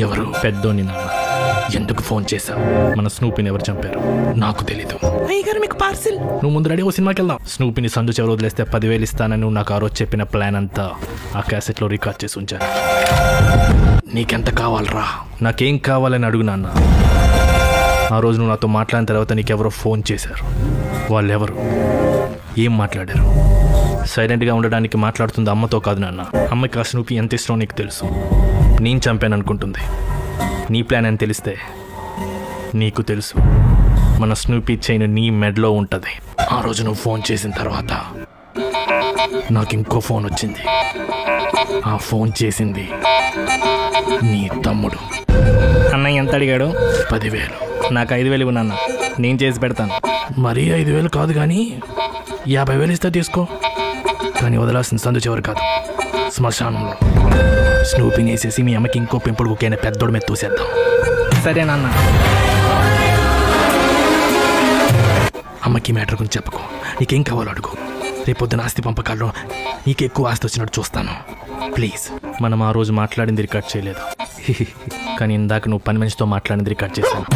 ఎవరు? పెద్దోని నాన్న. ఎందుకు ఫోన్ చేశావు? మన స్నూపీని ఎవరు చంపారు? నాకు తెలీదు. అయ్యగారు మీకు పార్సిల్. నువ్వు ముందు రెడీ సినిమాకి వెళ్దాం. స్నూపీని సందు చెవరు వదిలేస్తే 10,000 ఇస్తానని నువ్వు నాకు ఆ రోజు చెప్పిన ప్లాన్ అంతా ఆ క్యాసెట్లో రికార్డ్ చేసి ఉంచాను. నీకెంత కావాలరా? నాకేం కావాలని అడుగు నాన్న. ఆ రోజు నువ్వు నాతో మాట్లాడిన తర్వాత నీకెవరో ఫోన్ చేశారు. వాళ్ళెవరు? ఏం మాట్లాడారు? సైలెంట్గా ఉండడానికి మాట్లాడుతుంది అమ్మతో కాదు నాన్న. అమ్మకి ఆ స్నూపీ ఎంత ఇష్టమో నీకు తెలుసు. నేను చంపాను అనుకుంటుంది. నీ ప్లాన్ అని తెలిస్తే నీకు తెలుసు మన స్నూపీ చైన్ నీ మెడలో ఉంటుంది. ఆ రోజు నువ్వు ఫోన్ చేసిన తర్వాత నాకు ఇంకో ఫోన్ వచ్చింది. ఆ ఫోన్ చేసింది నీ తమ్ముడు. అన్నయ్య ఎంత అడిగాడు? 10,000. నాకు 5,000 ఇవ్వు నాన్న, నేను చేసి పెడతాను. మరీ 5,000 కాదు కానీ 50,000 ఇస్తే తీసుకో. కానీ వదలాల్సిన సందు చివరి కాదు, శ్మశానంలో. స్నూపింగ్ వేసేసి మీ అమ్మకి ఇంకో పెంపుడు కుక్కైన పెద్దోడు మీద తోసేద్దాం. సరే నాన్న. అమ్మకి మ్యాటర్ గురించి చెప్పుకో. నీకేం కావాలో అడుగు. రేపొద్దున ఆస్తి పంపకాల్లో నీకు ఎక్కువ ఆస్తి వచ్చినట్టు చూస్తాను. ప్లీజ్. మనం ఆ రోజు మాట్లాడింది రికార్డ్ చేయలేదు, కానీ ఇందాక నువ్వు పని మనిషితో మాట్లాడింది రికార్డ్ చేశాను.